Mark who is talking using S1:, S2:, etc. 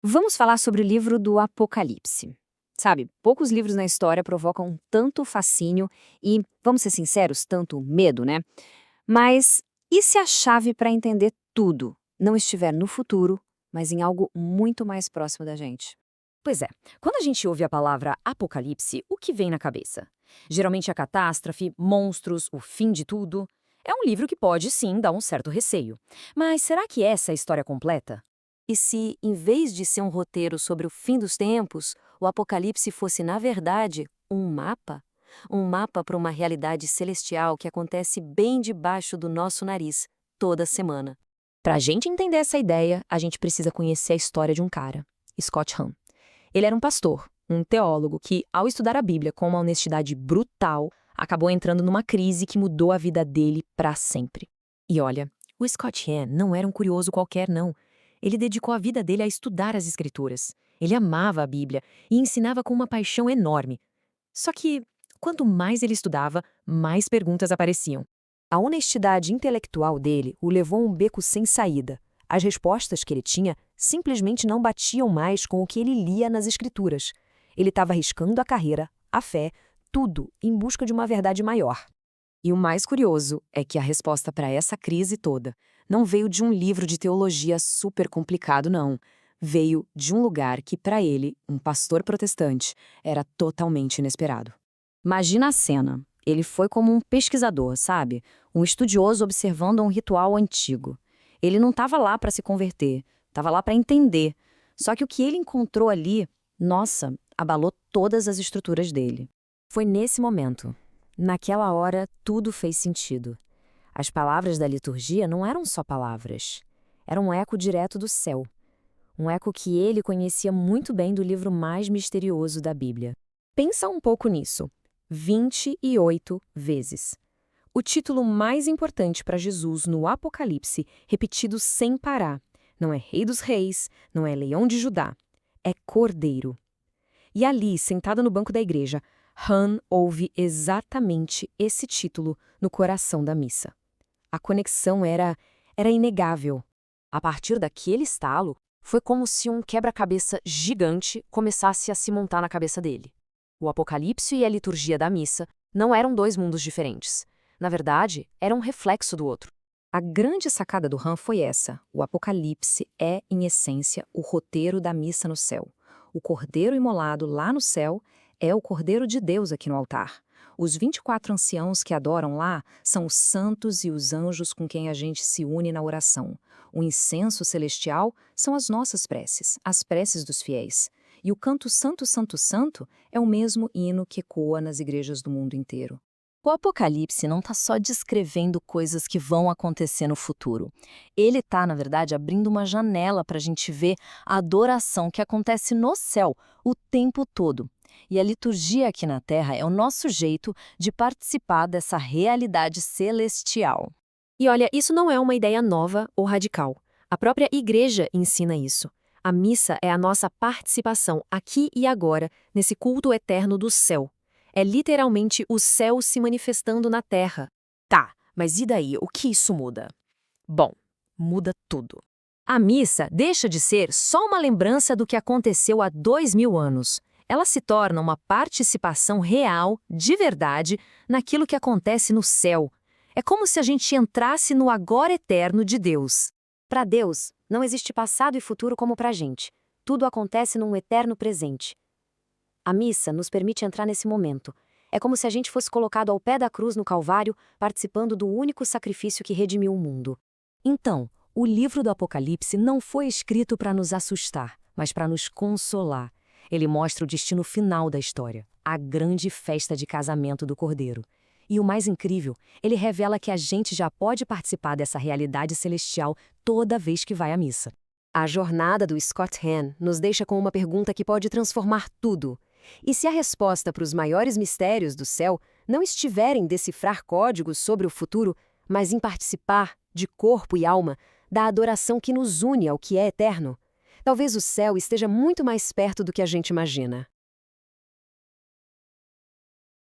S1: Vamos falar sobre o livro do Apocalipse. Sabe, poucos livros na história provocam tanto fascínio e, vamos ser sinceros, tanto medo, né? Mas e se a chave para entender tudo não estiver no futuro, mas em algo muito mais próximo da gente?
S2: Pois é, quando a gente ouve a palavra apocalipse, o que vem na cabeça? Geralmente a catástrofe, monstros, o fim de tudo. É um livro que pode sim dar um certo receio. Mas será que essa é a história completa?
S3: E se, em vez de ser um roteiro sobre o fim dos tempos, o Apocalipse fosse, na verdade, um mapa? Um mapa para uma realidade celestial que acontece bem debaixo do nosso nariz, toda semana.
S2: Para a gente entender essa ideia, a gente precisa conhecer a história de um cara, Scott Hahn. Ele era um pastor, um teólogo que, ao estudar a Bíblia com uma honestidade brutal, acabou entrando numa crise que mudou a vida dele para sempre. E olha, o Scott Hahn não era um curioso qualquer, não. Ele dedicou a vida dele a estudar as Escrituras. Ele amava a Bíblia e ensinava com uma paixão enorme. Só que, quanto mais ele estudava, mais perguntas apareciam.
S3: A honestidade intelectual dele o levou a um beco sem saída. As respostas que ele tinha simplesmente não batiam mais com o que ele lia nas Escrituras. Ele estava arriscando a carreira, a fé, tudo em busca de uma verdade maior.
S2: E o mais curioso é que a resposta para essa crise toda não veio de um livro de teologia super complicado, não. Veio de um lugar que, para ele, um pastor protestante, era totalmente inesperado. Imagina a cena. Ele foi como um pesquisador, sabe? Um estudioso observando um ritual antigo. Ele não estava lá para se converter, estava lá para entender. Só que o que ele encontrou ali, nossa, abalou todas as estruturas dele. Foi nesse momento. Naquela hora, tudo fez sentido. As palavras da liturgia não eram só palavras. Era um eco direto do céu. Um eco que ele conhecia muito bem do livro mais misterioso da Bíblia. Pensa um pouco nisso. 28 vezes. O título mais importante para Jesus no Apocalipse, repetido sem parar. Não é Rei dos Reis, não é Leão de Judá. É Cordeiro. E ali, sentado no banco da igreja, Hahn ouve exatamente esse título no coração da missa. A conexão era inegável. A partir daquele estalo, foi como se um quebra-cabeça gigante começasse a se montar na cabeça dele. O Apocalipse e a liturgia da missa não eram dois mundos diferentes. Na verdade, eram um reflexo do outro. A grande sacada do Hahn foi essa. O Apocalipse é, em essência, o roteiro da missa no céu. O cordeiro imolado lá no céu é o Cordeiro de Deus aqui no altar. Os 24 anciãos que adoram lá são os santos e os anjos com quem a gente se une na oração. O incenso celestial são as nossas preces, as preces dos fiéis. E o canto Santo, Santo, Santo é o mesmo hino que ecoa nas igrejas do mundo inteiro.
S3: O Apocalipse não está só descrevendo coisas que vão acontecer no futuro. Ele está, na verdade, abrindo uma janela para a gente ver a adoração que acontece no céu o tempo todo. E a liturgia aqui na Terra é o nosso jeito de participar dessa realidade celestial.
S2: E olha, isso não é uma ideia nova ou radical. A própria igreja ensina isso. A missa é a nossa participação aqui e agora, nesse culto eterno do céu. É literalmente o céu se manifestando na terra. Tá, mas e daí? O que isso muda? Bom, muda tudo. A missa deixa de ser só uma lembrança do que aconteceu há 2000 anos. Ela se torna uma participação real, de verdade, naquilo que acontece no céu. É como se a gente entrasse no agora eterno de Deus.
S1: Para Deus, não existe passado e futuro como para a gente. Tudo acontece num eterno presente. A missa nos permite entrar nesse momento. É como se a gente fosse colocado ao pé da cruz no Calvário, participando do único sacrifício que redimiu o mundo.
S3: Então, o livro do Apocalipse não foi escrito para nos assustar, mas para nos consolar. Ele mostra o destino final da história, a grande festa de casamento do Cordeiro. E o mais incrível, ele revela que a gente já pode participar dessa realidade celestial toda vez que vai à missa.
S2: A jornada do Scott Hahn nos deixa com uma pergunta que pode transformar tudo. E se a resposta para os maiores mistérios do céu não estiver em decifrar códigos sobre o futuro, mas em participar, de corpo e alma, da adoração que nos une ao que é eterno? Talvez o céu esteja muito mais perto do que a gente imagina.